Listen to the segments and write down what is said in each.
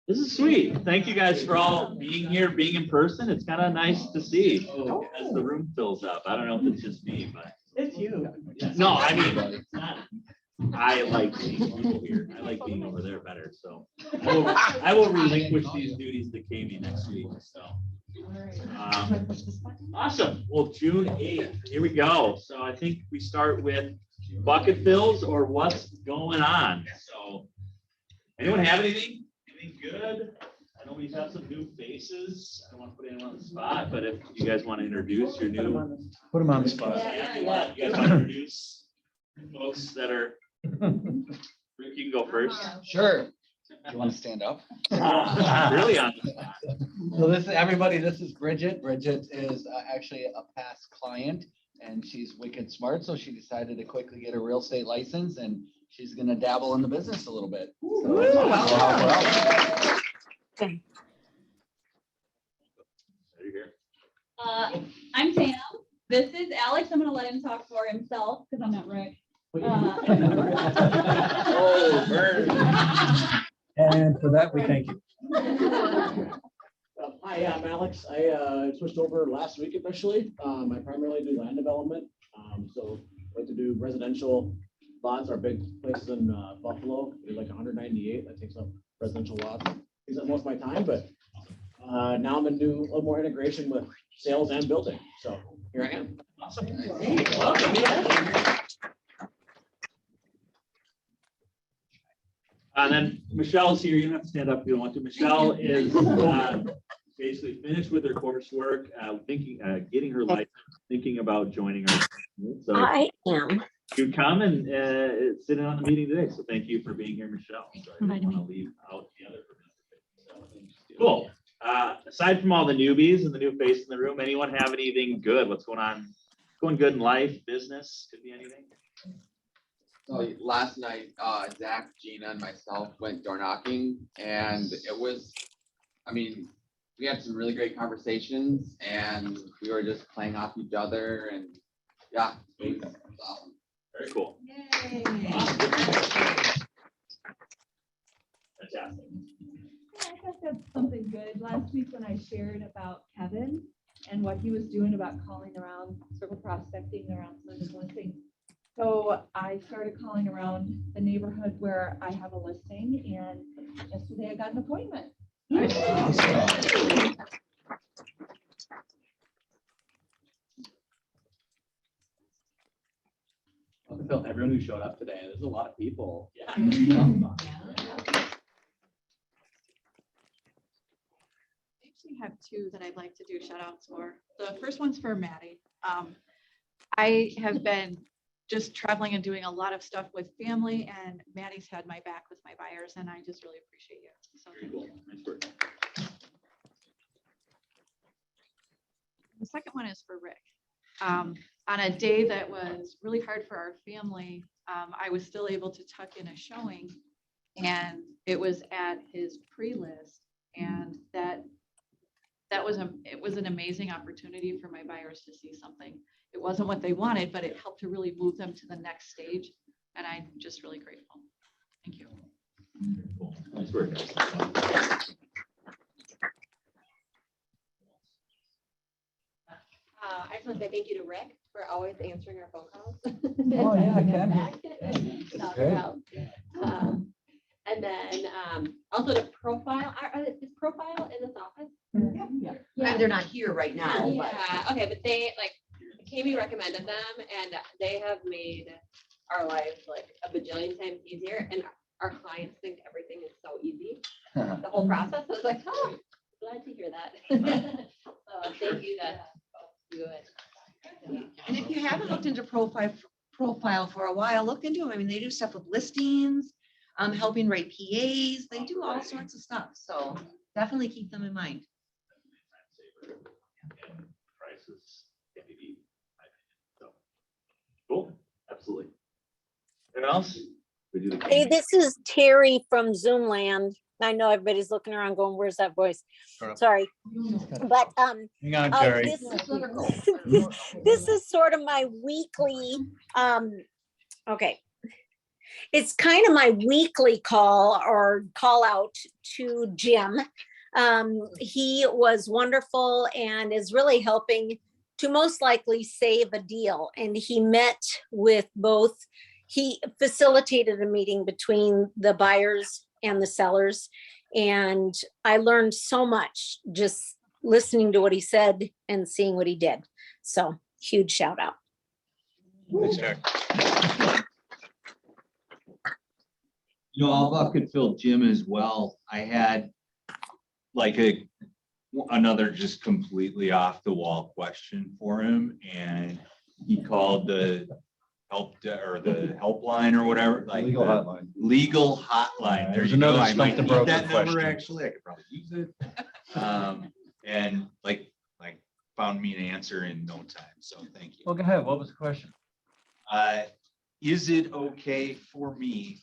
This is sweet. Thank you guys for all being here, being in person. It's kind of nice to see as the room fills up. I don't know if it's just me, but. It's you. No, I mean, it's not. I like seeing people here. I like being over there better, so. I will relinquish these duties to Kami next week, so. Awesome. Well, June 8th, here we go. So I think we start with bucket fills or what's going on. So anyone have anything? Anything good? I know we have some new faces. I don't want to put anyone on the spot, but if you guys want to introduce your new. Put them on the spot. Yeah, you guys want to introduce folks that are. Rick, you can go first. Sure. You want to stand up? Really on the spot. So this is everybody. This is Bridget. Bridget is actually a past client, and she's wicked smart. So she decided to quickly get a real estate license, and she's going to dabble in the business a little bit. So, we'll help her out. There you go. I'm Tam. This is Alex. I'm gonna let him talk for himself because I'm not Rick. Oh, burn. And for that, we thank you. Hi, I'm Alex. I switched over last week officially. I primarily do land development. So I like to do residential lots. Our big places in Buffalo, we do like 198. That takes up residential lots. Takes up most of my time, but now I'm gonna do a little more integration with sales and building. So here I am. Awesome. Welcome. And then Michelle's here. You don't have to stand up if you don't want to. Michelle is basically finished with her coursework, getting her license, thinking about joining our. So I am. you come and sit in on the meeting today. So thank you for being here, Michelle. So I didn't want to leave out the other. Cool. Aside from all the newbies and the new face in the room, anyone have anything good? What's going on? Going good in life, business? Could be anything. So last night, Zach, Gina, and myself went door knocking, and it was, I mean, we had some really great conversations, and we were just playing off each other, and yeah, it was awesome. Very cool. Yay. Fantastic. Yeah, I guess that's something good. Last week when I shared about Kevin and what he was doing about calling around, circle prospecting around some of his listings. So I started calling around the neighborhood where I have a listing, and yesterday I got an appointment. Everyone who showed up today, there's a lot of people. Yeah. I actually have two that I'd like to do shout outs for. The first one's for Maddie. I have been just traveling and doing a lot of stuff with family, and Maddie's had my back with my buyers, and I just really appreciate you. So Very cool. Nice work. the second one is for Rick. On a day that was really hard for our family, I was still able to tuck in a showing, and it was at his pre-list, and it was an amazing opportunity for my buyers to see something. It wasn't what they wanted, but it helped to really move them to the next stage, and I'm just really grateful. Thank you. Cool. Nice work. I just want to say thank you to Rick for always answering our phone calls. Oh, yeah, Ken. Shout Great. out. And then also the profile, is profile in this office? Yeah. And they're not here right now, but Yeah, okay, but they, like, Kami recommended them, and they have made our life like a bajillion times easier, and our clients think everything is so easy, the whole process. So it's like, oh, glad to hear that. So thank you, that's good. and if you haven't looked into profile for a while, look into them. I mean, they do stuff with listings, helping write PAs. They do all sorts of stuff. So definitely keep them in mind. Prices can be beat. So cool. Absolutely. Anyone else? We do the Hey, this is Terry from Zoomland. I know everybody's looking around going, where's that voice? Sorry. But Hang on, Terry. this is sort of my weekly okay. It's kind of my weekly call or call out to Jim. He was wonderful and is really helping to most likely save a deal. And he met with both, he facilitated a meeting between the buyers and the sellers. And I learned so much just listening to what he said and seeing what he did. So huge shout out. Thanks, Eric. You know, I'll bucket fill Jim as well. I had like another just completely off the wall question for him, and he called the helpline or whatever, like Legal hotline. legal hotline. There There's you go. another I might stump the need broker that number, question. actually. I could probably use it. And like found me an answer in no time. So thank you. Well, go ahead. What was the question? Is it okay for me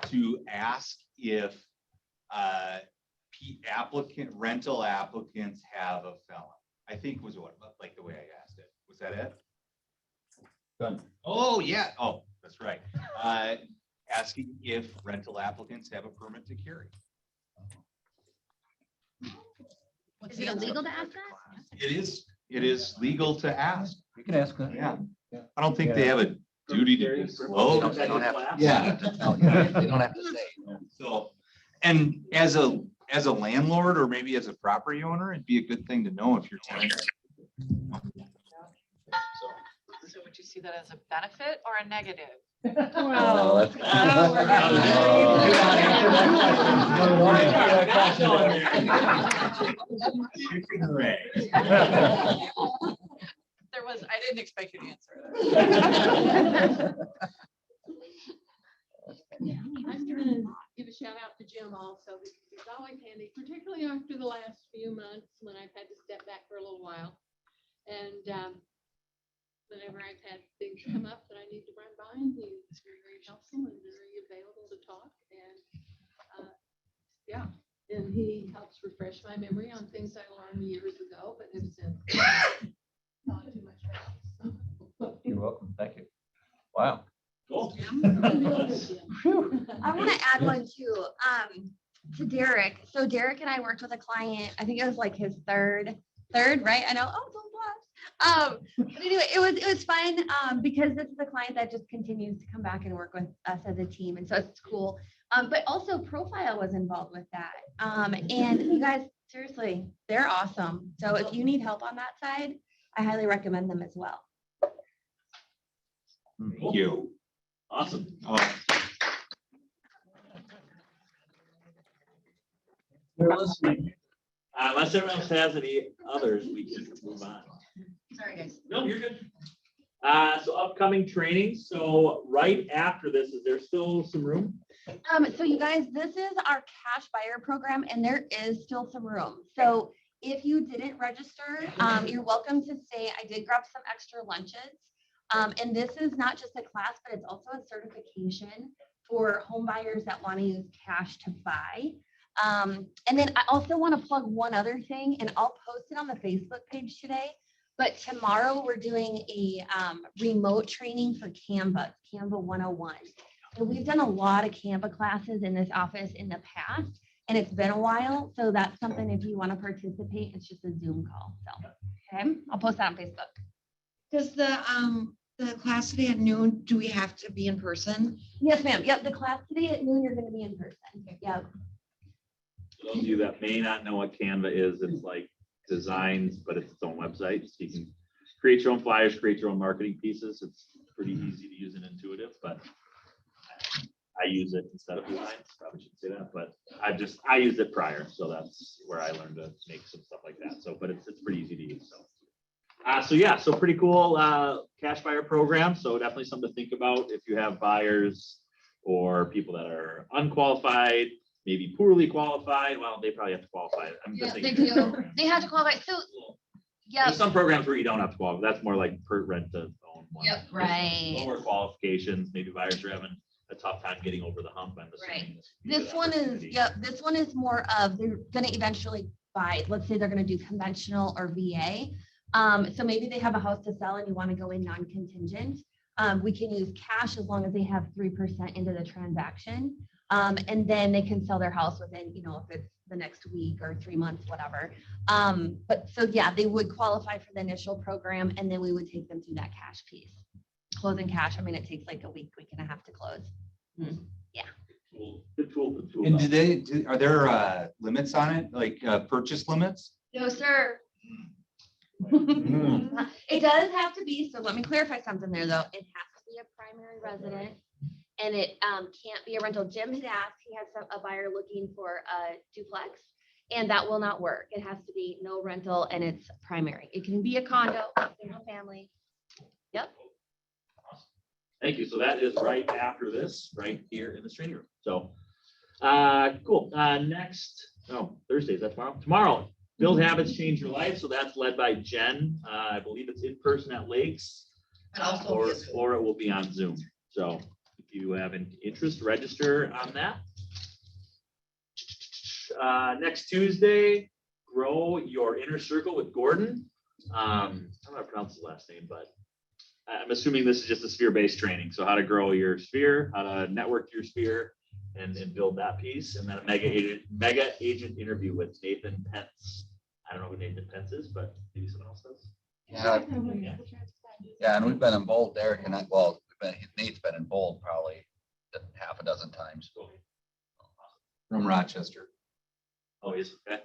to ask if rental applicants have a felon? I think was what, like the way I asked it. Was that it? Done. Oh, yeah. Oh, that's right. Asking if rental applicants have a permit to carry. Is it illegal to ask that? It is legal to ask. You can ask that. Yeah. I don't think they have a duty to disclose. They don't have to. Yeah. They don't have to say. So, and as a landlord or maybe as a property owner, it'd be a good thing to know if your tenant. So would you see that as a benefit or a negative? Oh, that's- I didn't expect you to answer that. I'm gonna give a shout out to Jim also, because he's always handy, particularly after the last few months when I've had to step back for a little while. And whenever I've had things come up that I need to run by him, he's very, very helpful and very available to talk. And yeah, and he helps refresh my memory on things I learned years ago, but it's not too much. You're welcome. Thank you. Wow. Cool. I want to add one too, to Derek. So Derek and I worked with a client, I think it was like his third, right? I know, oh, don't blush. But anyway, it was fun, because this is a client that just continues to come back and work with us as a team. And so it's cool. But also Profile was involved with that. And you guys, seriously, they're awesome. So if you need help on that side, I highly recommend them as well. Thank you. Awesome. You're listening. Unless everyone else has any others, we can move on. Sorry, guys. No, you're good. So upcoming training. So right after this, is there still some room? So you guys, this is our cash buyer program and there is still some room. So if you didn't register, you're welcome to stay. I did grab some extra lunches. And this is not just a class, but it's also a certification for home buyers that want to use cash to buy. And then I also want to plug one other thing, and I'll post it on the Facebook page today. But tomorrow we're doing a remote training for Canva 101. And we've done a lot of Canva classes in this office in the past, and it's been a while. So that's something if you want to participate, it's just a Zoom call. So, okay, I'll post that on Facebook. Does the class today at noon, do we have to be in person? Yes, ma'am. Yep, the class today at noon, you're going to be in person. Yep. For those of you that may not know what Canva is, it's like designs, but it's its own website. So you can create your own flyers, create your own marketing pieces. It's pretty easy to use and intuitive, but I use it instead of designs. Probably shouldn't say that, but I used it prior. So that's where I learned to make some stuff like that. So, but it's pretty easy to use. So pretty cool cash buyer program. So definitely something to think about if you have buyers or people that are unqualified, maybe poorly qualified. Well, they probably have to qualify. I'm just They thinking. do. They have to qualify. So, yeah. There's some programs where you don't have to qualify. That's more like per rent to own one. Yep, right. Lower qualifications, maybe buyers are having a tough time getting over the hump. I'm assuming This one is, yep, this one is more of, they're gonna eventually buy, let's say they're gonna do conventional or VA. So maybe they have a house to sell and you wanna go in non-contingent. We can use cash as long as they have 3% into the transaction. And then they can sell their house within, you know, if it's the next week or 3 months, whatever. But so yeah, they would qualify for the initial program, and then we would take them through that cash piece. Closing cash, I mean, it takes like a week and a half to close. Good tool, good tool. And are there limits on it, like purchase limits? No, sir. It does have to be, so let me clarify something there, though. It has to be a primary resident, and it can't be a rental. Jim had asked, he has a buyer looking for a duplex, and that will not work. It has to be no rental, and it's primary. It can be a condo, single family. Yep. Thank you. So that is right after this, right here in the training room. So, cool. Next, Thursday, is that tomorrow? Tomorrow, Build Habits, Change Your Life. So that's led by Jen. I believe it's in person at Lakes. Or it will be on Zoom. So if you have an interest, register on that. Next Tuesday, Grow Your Inner Circle with Gordon. I don't know how to pronounce his last name, but I'm assuming this is just a sphere-based training. So how to grow your sphere, how to network your sphere, and build that piece. And then a mega agent interview with Nathan Pence. I don't know who Nathan Pence is, but maybe someone else does. Yeah, and we've been in bold, Derek, and Nate's been in bold probably half a dozen times. From Rochester. Oh, he's okay.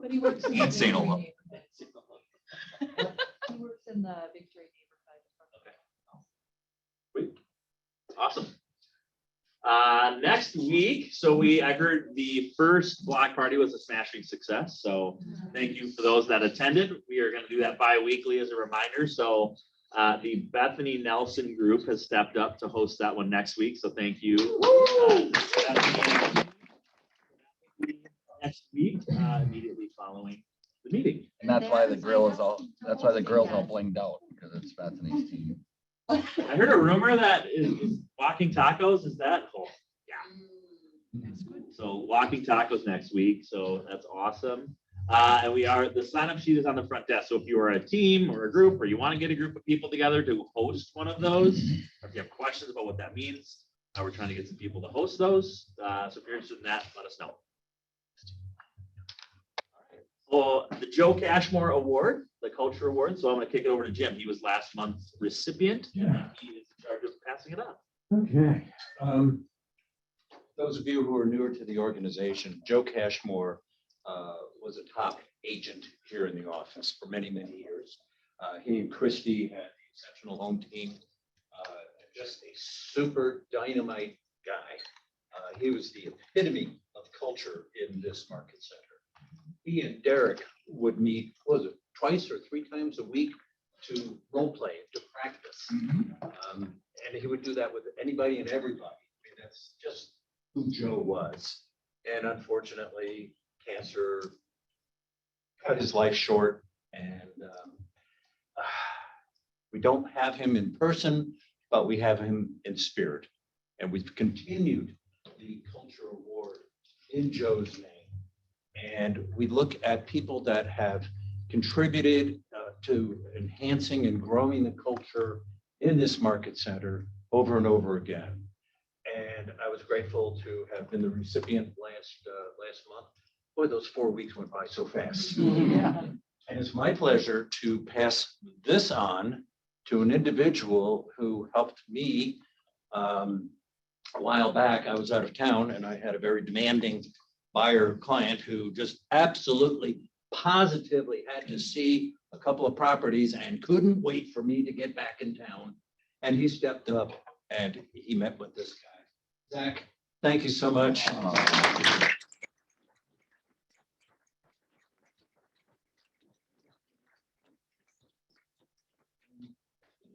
But he works in And St. Olaf. He works in the Victory neighborhood. Awesome. Next week, I heard the first block party was a smashing success. So thank you for those that attended. We are going to do that bi-weekly as a reminder. So the Bethany Nelson group has stepped up to host that one next week. So thank you. Next week, immediately following the meeting. And that's why the grill's all blinged out, because it's Bethany's team. I heard a rumor that is Walking Tacos. Is that? Oh, yeah. So Walking Tacos next week. So that's awesome. And the sign-up sheet is on the front desk. So if you are a team or a group, or you want to get a group of people together to host one of those, or if you have questions about what that means, we're trying to get some people to host those. So if you're interested in that, let us know. Well, the Joe Cashmore Award, the Culture Award. So I'm going to kick it over to Jim. He was last month's recipient. Yeah. He is in charge of passing it on. Okay. Those of you who are newer to the organization, Joe Cashmore was a top agent here in the office for many, many years. He and Christy had the exceptional home team. Just a super dynamite guy. He was the epitome of culture in this market center. He and Derek would meet, twice or three times a week to role play, to practice. And he would do that with anybody and everybody. I mean, that's just who Joe was. And unfortunately, cancer cut his life short. And we don't have him in person, but we have him in spirit. And we've continued the Culture Award in Joe's name. And we look at people that have contributed to enhancing and growing the culture in this market center over and over again. And I was grateful to have been the recipient last month. Boy, those 4 weeks went by so fast. Yeah. And it's my pleasure to pass this on to an individual who helped me a while back. I was out of town and I had a very demanding buyer client who just absolutely positively had to see a couple of properties and couldn't wait for me to get back in town. And he stepped up and he met with this guy. Zach, thank you so much.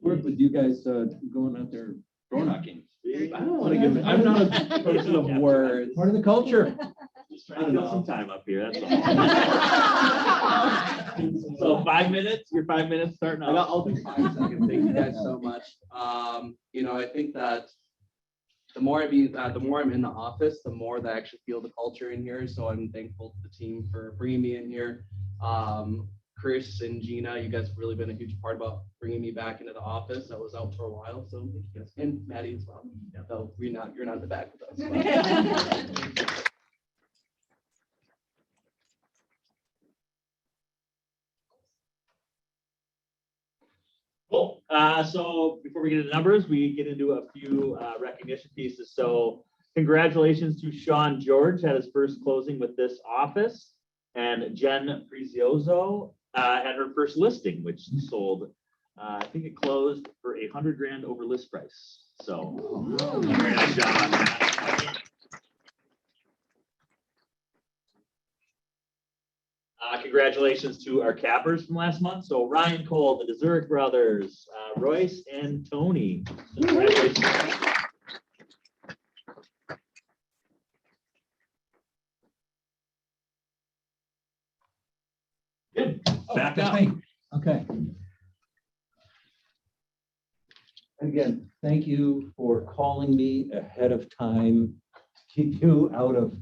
Work with you guys going out there door knocking. I don't want to give it, I'm not a person of words. Part of the culture. Just trying to get some time up here. That's all. So 5 minutes, your 5 minutes starting off. I'll do 5 seconds. Thank you guys so much. I think that the more I'm in the office, the more that I actually feel the culture in here. So I'm thankful to the team for bringing me in here. Chris and Gina, you guys have really been a huge part about bringing me back into the office. I was out for a while, so thank you guys, and Maddie as well. So you're not in the back with us. Cool. So before we get into numbers, we get into a few recognition pieces. So congratulations to Sean George had his first closing with this office, and Jen Prezioso had her first listing, which sold. I think it closed for $100,000 over list price. So very nice job on that. Congratulations to our cappers from last month. So Ryan Cole, the Desert brothers, Royce and Tony. Congratulations. Good. Back up. Okay. Again, thank you for calling me ahead of time to keep you out of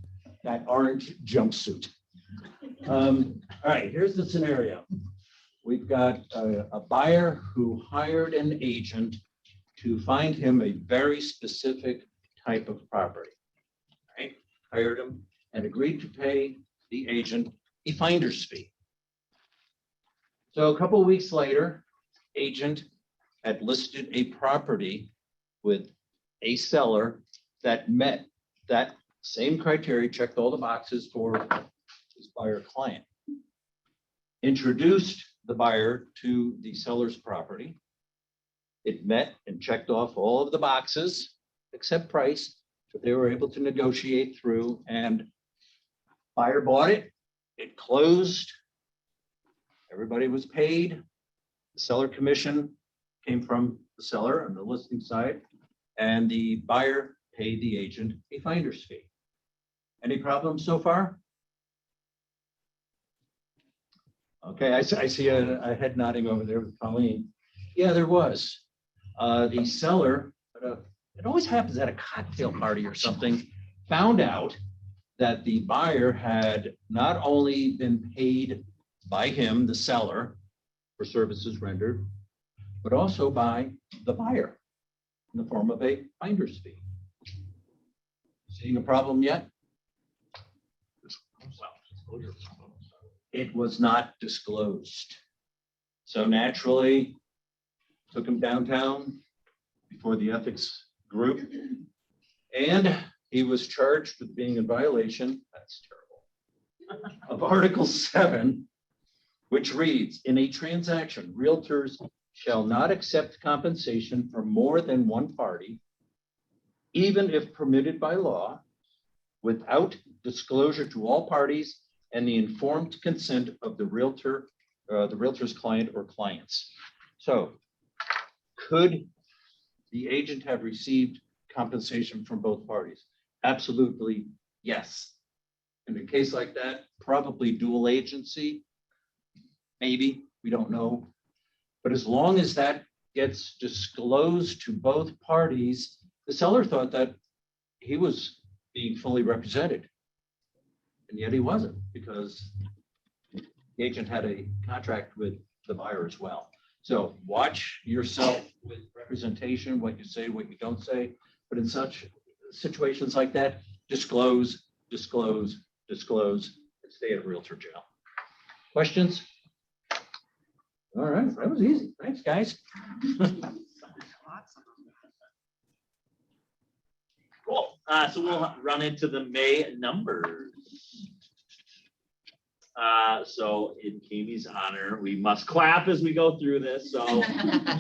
that orange jumpsuit. All right, here's the scenario. We've got a buyer who hired an agent to find him a very specific type of property. Right? Hired him and agreed to pay the agent a finder's fee. So a couple of weeks later, agent had listed a property with a seller that met that same criteria, checked all the boxes for his buyer client. Introduced the buyer to the seller's property. It met and checked off all of the boxes except price, but they were able to negotiate through, and buyer bought it. It closed. Everybody was paid. The seller commission came from the seller on the listing side, and the buyer paid the agent a finder's fee. Any problems so far? Okay, I see a head nodding over there with Colleen. Yeah, there was. The seller, it always happens at a cocktail party or something, found out that the buyer had not only been paid by him, the seller, for services rendered, but also by the buyer in the form of a finder's fee. Seeing a problem yet? It was not disclosed. So naturally, took him downtown before the ethics group, and he was charged with being in violation, that's terrible, of Article 7, which reads, in a transaction, realtors shall not accept compensation from more than one party, even if permitted by law, without disclosure to all parties and the informed consent of the realtor, the realtor's client or clients. So could the agent have received compensation from both parties? Absolutely, yes. In a case like that, probably dual agency, maybe, we don't know. But as long as that gets disclosed to both parties, the seller thought that he was being fully represented. And yet he wasn't, because the agent had a contract with the buyer as well. So watch yourself with representation, what you say, what you don't say. But in such situations like that, disclose, disclose, disclose, and stay at realtor jail. Questions? All right, that was easy. Thanks, guys. Cool. So we'll run into the May numbers. So in Kami's honor, we must clap as we go through this. So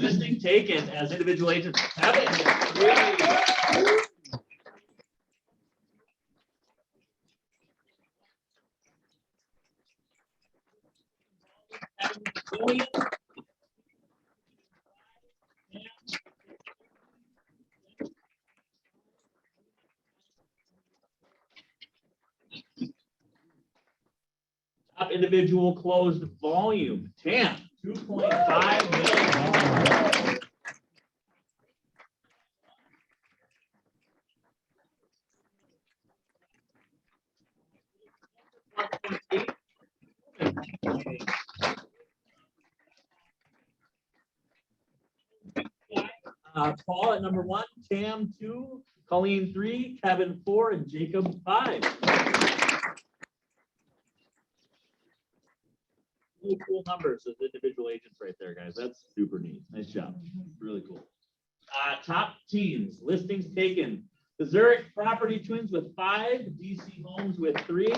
listing taken as individual agents. Top individual closed volume, TAM, 2.5 million. Paul at number 1, Tam 2, Colleen 3, Kevin 4, and Jacob 5. Really cool numbers as individual agents right there, guys. That's super neat. Nice job. Really cool. Top teams, listings taken. The Zurich Property Twins with 5, DC Homes with 3.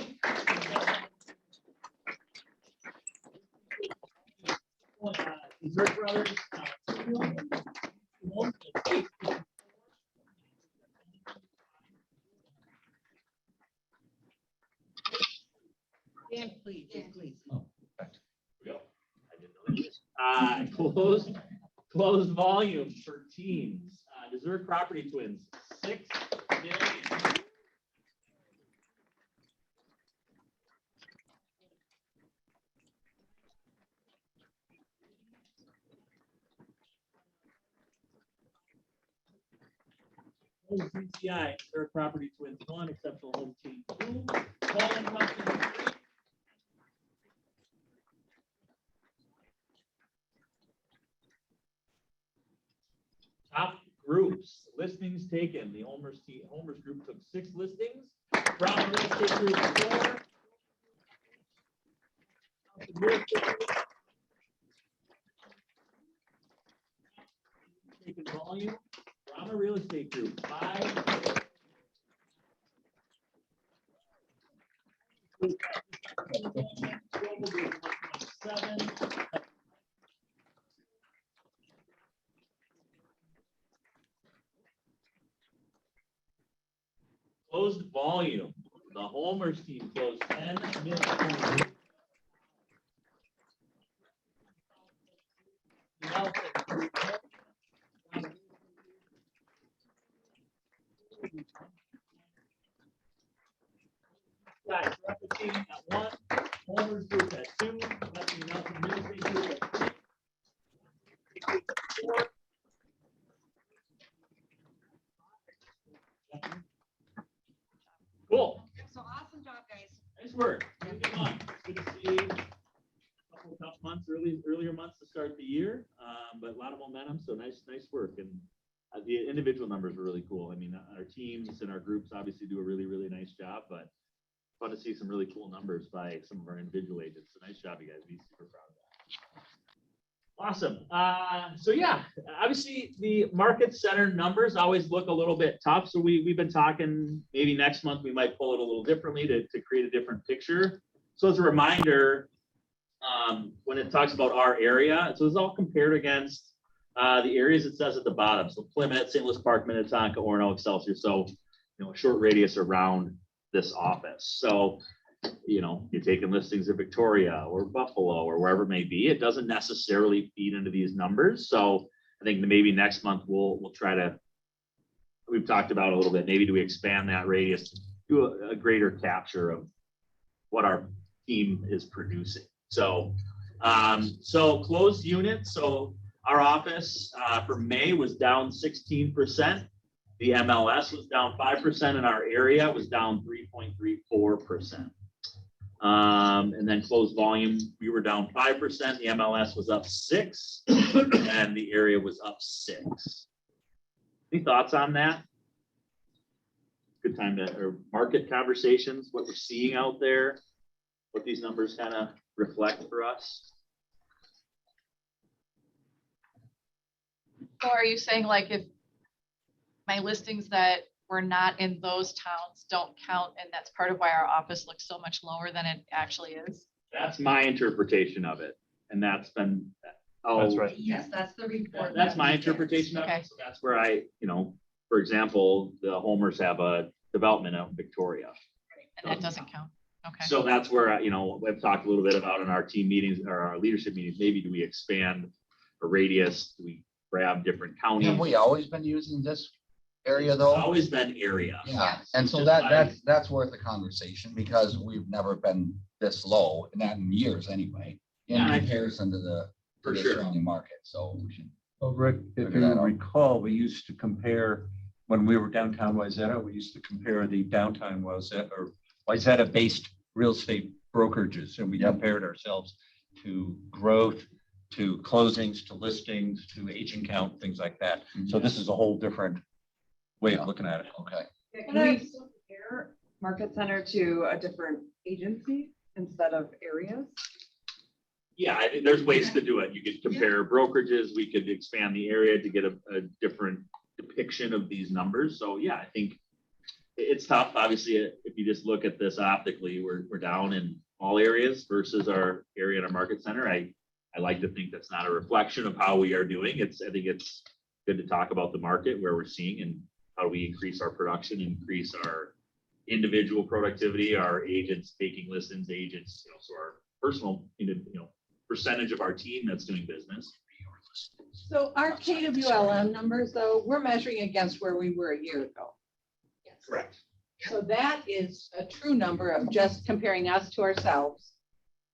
Zurich Brothers. Dan, please, please. Closed volume for teams. The Zurich Property Twins, 6 million. CCI, Zurich Property Twins 1, Exceptional Home Team 2, Baldwin Company 3. Top groups, listings taken. The Homer's group took 6 listings. Brown Real Estate Group 4. Taken volume. Brahma Real Estate Group 5. Global Group 1.7. Closed volume. The Homers team closed 10 million. Guys, Rapid team at 1, Homers group at 2, Nothing Real Estate Group at 3. 4. Cool. So awesome job, guys. Nice work. Good month. Good to see a couple of tough months, earlier months to start the year, but a lot of momentum. So nice work. And the individual numbers were really cool. I mean, our teams and our groups obviously do a really, really nice job, but fun to see some really cool numbers by some of our individual agents. So nice job, you guys. Be super proud of that. Awesome. So yeah, obviously the market center numbers always look a little bit tough. So we've been talking, maybe next month we might pull it a little differently to create a different picture. So as a reminder, when it talks about our area, so it's all compared against the areas it says at the bottom. So Plymouth, St. Louis Park, Minnetonka, Orono, Excelsior. So, a short radius around this office. So, you're taking listings of Victoria or Buffalo or wherever it may be. It doesn't necessarily feed into these numbers. So I think maybe next month we'll try to, we've talked about a little bit, maybe do we expand that radius, do a greater capture of what our team is producing. So, closed units. So our office for May was down 16%. The MLS was down 5%, and our area was down 3.34%. And then closed volume, we were down 5%. The MLS was up 6%, and the area was up 6%. Any thoughts on that? Good time or market conversations, what we're seeing out there, what these numbers kind of reflect for us. So are you saying like if my listings that were not in those towns don't count, and that's part of why our office looks so much lower than it actually is? That's my interpretation of it. And that's been, That's right. Yes, that's the report. that's my interpretation of Okay. it. So that's where I, for example, the Homers have a development out in Victoria. And that doesn't count. Okay. So that's where, we've talked a little bit about in our team meetings or our leadership meetings, maybe do we expand a radius? Do we grab different counties? Have we always been using this area It's though? always been area. Yeah, and so Just that's worth a conversation because we've never been this low, not in years anyway, in Yeah, comparison to the For the sure. surrounding market. So we should. Well, Rick, if Figure you that out. recall, we used to compare, when we were downtown Wayzata, we used to compare the downtown Wayzata-based real estate brokerages, and we Yep. compared ourselves to growth to closings, to listings, to agent count, things like that. So this is a whole different way of looking at it. Okay. Can we still compare Market Center to a different agency instead of areas? Yeah, I think there's ways to do it. You could compare brokerages, we could expand the area to get a different depiction of these numbers. So yeah, I think it's tough. Obviously, if you just look at this optically, we're down in all areas versus our area in our market center. I like to think that's not a reflection of how we are doing. I think it's good to talk about the market, where we're seeing and how do we increase our production, increase our individual productivity, our agents taking listings, agents, so our personal, percentage of our team that's doing business. So our KWLM numbers, though, we're measuring against where we were a year ago. Correct. So that is a true number of just comparing us to ourselves.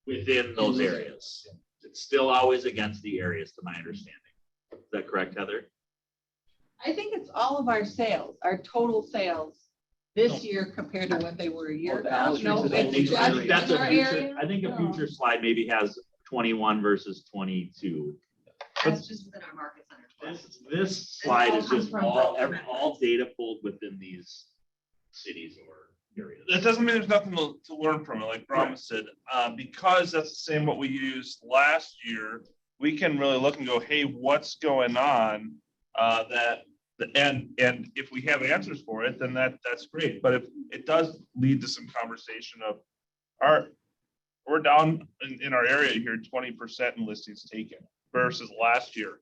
Within those areas. It's still always against the areas, to my understanding. Is that correct, Heather? I think it's all of our sales, our total sales this year compared to what they were a year ago. No, I think it's that's just a our future, area. I think a future slide maybe has 21 versus 22. That's just within our market center. This slide is just all data pulled within these cities or areas. That doesn't mean there's nothing to learn from it, like Brahma said, because that's the same what we used last year. We can really look and go, hey, what's going on? And if we have answers for it, then that's great. But if it does lead to some conversation of we're down in our area here 20% in listings taken versus last year.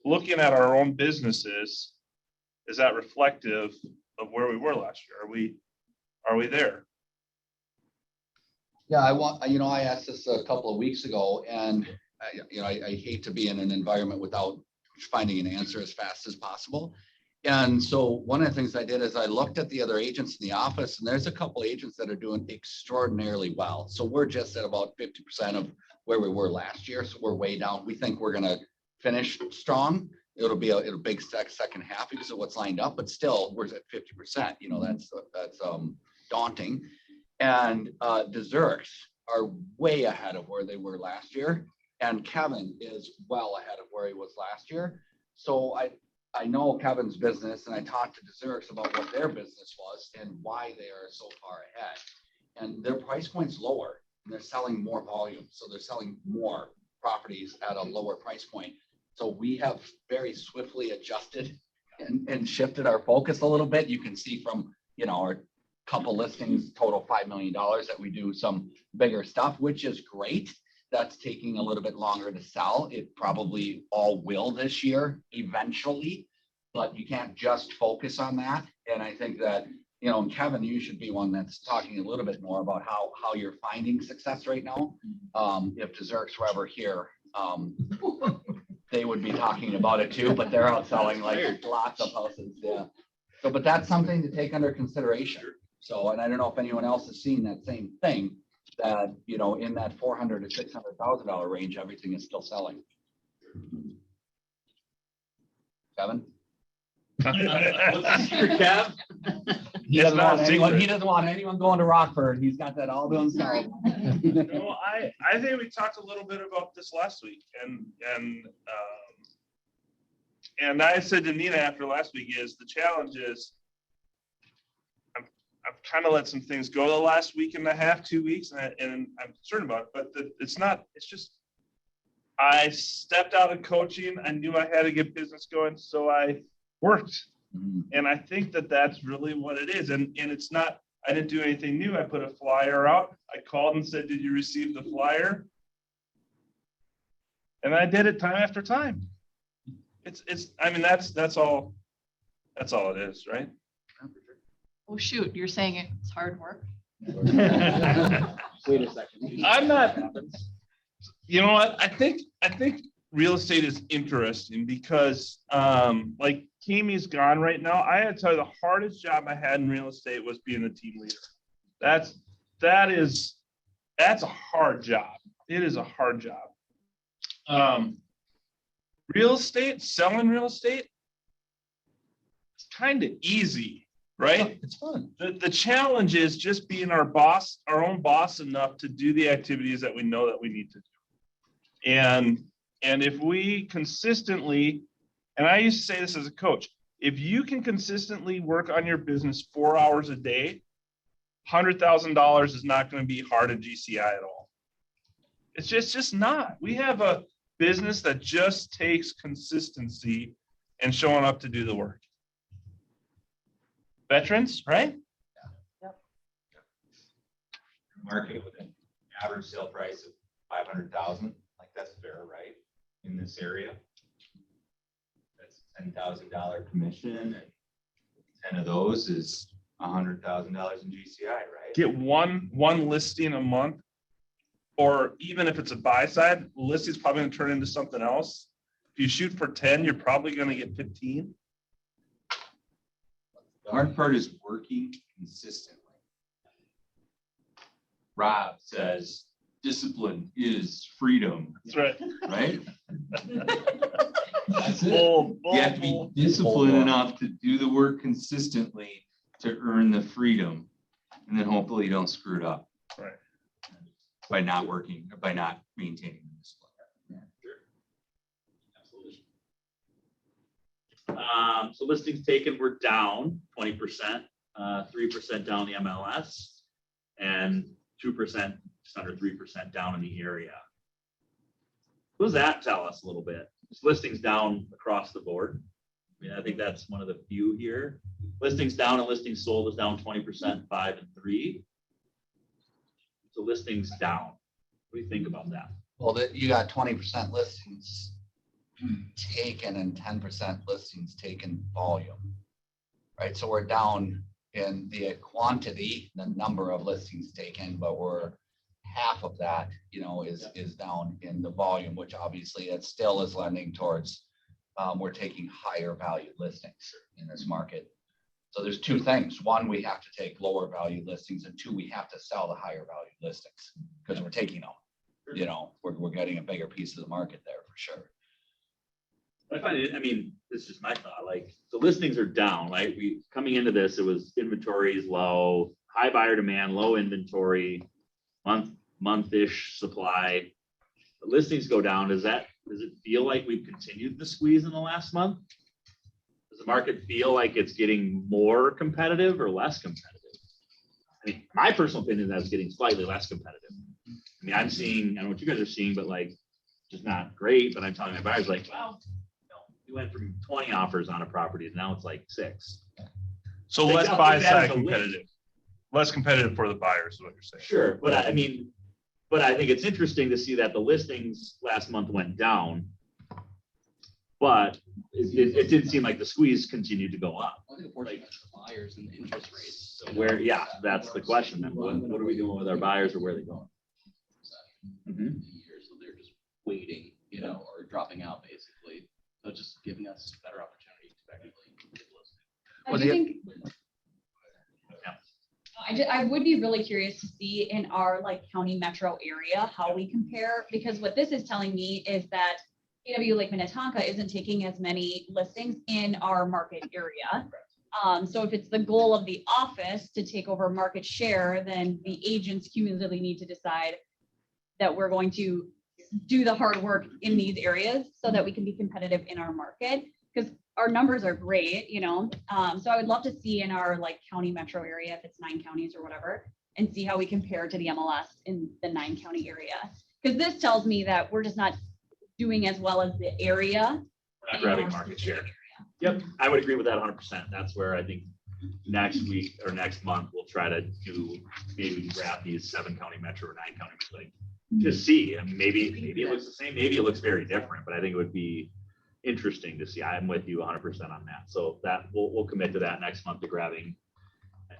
Looking at our own businesses, is that reflective of where we were last year? Are we there? Yeah, I asked this a couple of weeks ago, and I hate to be in an environment without finding an answer as fast as possible. And so one of the things I did is I looked at the other agents in the office, and there's a couple agents that are doing extraordinarily well. So we're just at about 50% of where we were last year. So we're way down. We think we're gonna finish strong. It'll be a big second half because of what's lined up, but still we're at 50%. That's daunting. And the Zerks are way ahead of where they were last year. And Kevin is well ahead of where he was last year. So I know Kevin's business, and I talked to the Zerks about what their business was and why they are so far ahead. And their price point's lower, and they're selling more volume. So they're selling more properties at a lower price point. So we have very swiftly adjusted and shifted our focus a little bit. You can see from, our couple listings, total $5 million, that we do some bigger stuff, which is great. That's taking a little bit longer to sell. It probably all will this year eventually, but you can't just focus on that. And I think that, and Kevin, you should be one that's talking a little bit more about how you're finding success right now. If the Zerks were ever here, they would be talking about it too, but they're out selling like lots of houses. Yeah. So, but that's something to take under consideration. So, and I don't know if anyone else has seen that same thing, that, in that $400,000 to $600,000 range, everything is still selling. Kevin? Kev? He doesn't want anyone going to Rockford. He's got that all to himself. No, I think we talked a little bit about this last week, and I said to Nina after last week is the challenge is I've kind of let some things go the last week and a half, 2 weeks, and I'm concerned about it, but it's just I stepped out of coaching. I knew I had to get business going, so I worked. And I think that that's really what it is. And it's not, I didn't do anything new. I put a flyer out. I called and said, did you receive the flyer? And I did it time after time. That's all it is, right? Oh, shoot, you're saying it's hard work? Wait a second. I'm not, you know what? I think real estate is interesting because like Kami's gone right now. I had to tell you the hardest job I had in real estate was being a team leader. That's a hard job. It is a hard job. Real estate, selling real estate, it's kind of easy, right? It's fun. The challenge is just being our own boss enough to do the activities that we know that we need to do. And And if we consistently, and I used to say this as a coach, if you can consistently work on your business 4 hours a day, $100,000 is not going to be hard at GCI at all. It's just not. We have a business that just takes consistency and showing up to do the work. Veterans, right? Market with an average sale price of 500,000, like that's fair, right? In this area. That's $10,000 commission, and 10 of those is $100,000 in GCI, right? Get one listing a month, or even if it's a buy side, the listing's probably gonna turn into something else. If you shoot for 10, you're probably gonna get 15. The hard part is working consistently. Rob says discipline is freedom. That's right. Right? That's it. Bold, You have to be bold. disciplined enough to do the work consistently to earn the freedom. And then hopefully you don't screw it up. Right. By not working, by not maintaining the discipline. So listings taken were down 20%, 3% down the MLS, and 2%, just under 3% down in the area. What does that tell us a little bit? Just listings down across the board. I mean, I think that's one of the few here. Listings down and listings sold is down 20%, 5 and 3. So listings down. What do you think about that? Well, you got 20% listings taken and 10% listings taken volume. Right, so we're down in the quantity, the number of listings taken, but we're half of that, is down in the volume, which obviously it still is lending towards, we're taking higher value listings in this market. So there's two things. One, we have to take lower value listings, and two, we have to sell the higher value listings because we're taking them. We're getting a bigger piece of the market there for sure. I find it, I mean, this is just my thought, like, the listings are down, right? Coming into this, it was inventory is low, high buyer demand, low inventory, month-ish supply. The listings go down. Does it feel like we've continued the squeeze in the last month? Does the market feel like it's getting more competitive or less competitive? I mean, my personal opinion is that it's getting slightly less competitive. I mean, I'm seeing, I don't know what you guys are seeing, but like, just not great, but I'm telling my buyers like, well, we went from 20 offers on a property and now it's like 6. So less buy side competitive. Less competitive for the buyers is what you're saying. Sure, but I mean, I think it's interesting to see that the listings last month went down, but it didn't seem like the squeeze continued to go up. I think unfortunately that's the buyers and the interest rates. So Where, yeah, that's the question then. What are we doing with our buyers, or where are they going? Mhm. So they're just waiting, or dropping out basically. So just giving us better opportunity to effectively get those. I do think, I would be really curious to see in our county metro area how we compare, because what this is telling me is that KW Lake Minnetonka isn't taking as many listings in our market area. So if it's the goal of the office to take over market share, then the agents cumulatively need to decide that we're going to do the hard work in these areas so that we can be competitive in our market, because our numbers are great, so I would love to see in our county metro area, if it's 9 counties or whatever, and see how we compare to the MLS in the 9 county area. Because this tells me that we're just not doing as well as the area. We're not grabbing market share. Yep, I would agree with that 100%. That's where I think next week or next month, we'll try to do, maybe we can grab these 7 county metro or 9 county metro, just see. I mean, maybe it looks the same, maybe it looks very different, but I think it would be interesting to see. I'm with you 100% on that. So that we'll commit to that next month to grabbing.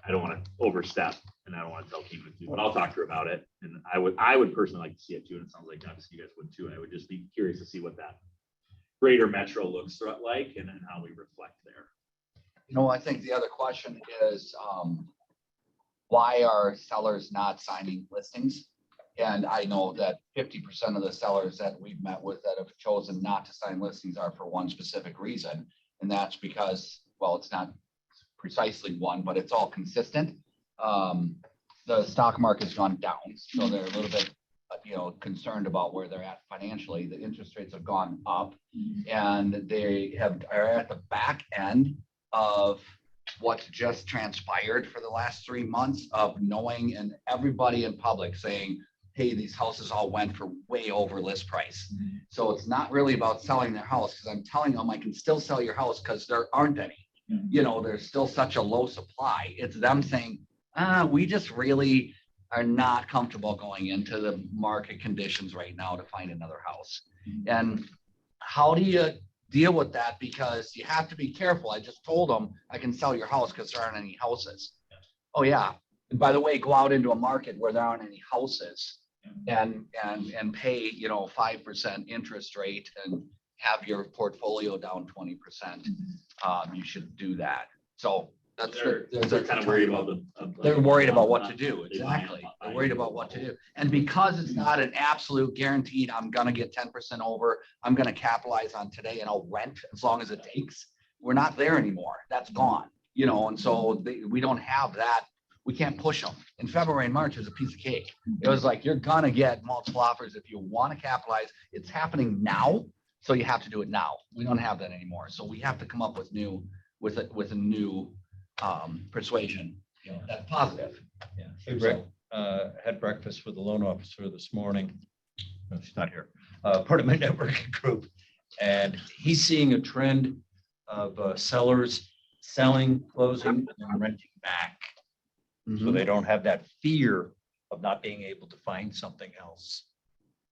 I don't want to overstep, and I don't want to tell Kim to do, but I'll talk to her about it. And I would personally like to see it too. And it sounds like obviously you guys would too. And I would just be curious to see what that greater metro looks like and how we reflect there. I think the other question is, why are sellers not signing listings? And I know that 50% of the sellers that we've met with that have chosen not to sign listings are for one specific reason. And that's because, well, it's not precisely one, but it's all consistent. The stock market's gone down. So they're a little bit, concerned about where they're at financially. The interest rates have gone up and they are at the back end of what's just transpired for the last 3 months of knowing, and everybody in public saying, hey, these houses all went for way over list price. So it's not really about selling their house, because I'm telling them I can still sell your house because there aren't any. You know, there's still such a low supply. It's them saying, we just really are not comfortable going into the market conditions right now to find another house. And how do you deal with that? Because you have to be careful. I just told them I can sell your house because there aren't any houses. Oh yeah. And by the way, go out into a market where there aren't any houses and pay, 5% interest rate and have your portfolio down 20%. You should do that. So that's they're kind of worried about they're worried about what to do. Exactly. They're worried about what to do. And because it's not an absolute guaranteed, I'm going to get 10% over, I'm going to capitalize on today and I'll rent as long as it takes. We're not there anymore. That's gone, and so we don't have that. We can't push them. In February and March, it was a piece of cake. It was like, you're going to get multiple offers if you want to capitalize. It's happening now. So you have to do it now. We don't have that anymore. So we have to come up with a new persuasion that's positive. Yeah. Hey, Rick, had breakfast with the loan officer this morning. No, she's not here. Part of my networking group. And he's seeing a trend of sellers selling, closing, and renting back. So they don't have that fear of not being able to find something else.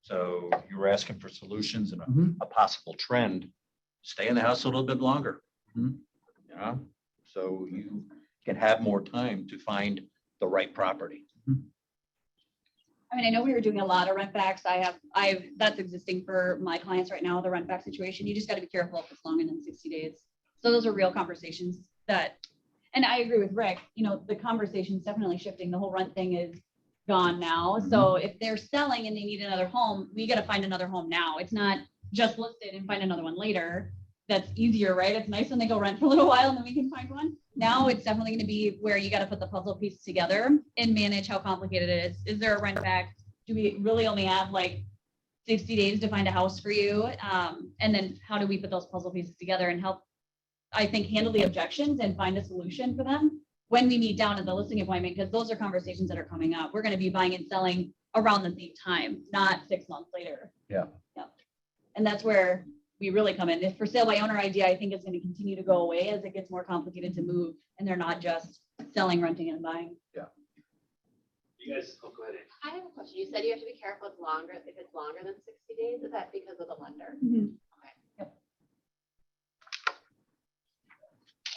So you were asking for solutions and a possible trend. Stay in the house a little bit longer. Yeah. So you can have more time to find the right property. I mean, I know we were doing a lot of rent backs. That's existing for my clients right now, the rent back situation. You just got to be careful if it's longer than 60 days. So those are real conversations and I agree with Rick, the conversation's definitely shifting. The whole rent thing is gone now. So if they're selling and they need another home, we got to find another home now. It's not just listed and find another one later. That's easier, right? It's nice when they go rent for a little while and then we can find one. Now it's definitely going to be where you got to put the puzzle pieces together and manage how complicated it is. Is there a rent back? Do we really only have like 60 days to find a house for you? And then how do we put those puzzle pieces together and help, I think, handle the objections and find a solution for them when we meet down at the listing appointment, because those are conversations that are coming up. We're going to be buying and selling around the same time, not 6 months later. Yeah. And that's where we really come in. This for sale by owner idea, I think, is going to continue to go away as it gets more complicated to move and they're not just selling, renting and buying. Yeah. You guys, go ahead. I have a question. You said you have to be careful if it's longer than 60 days. Is that because of the lender?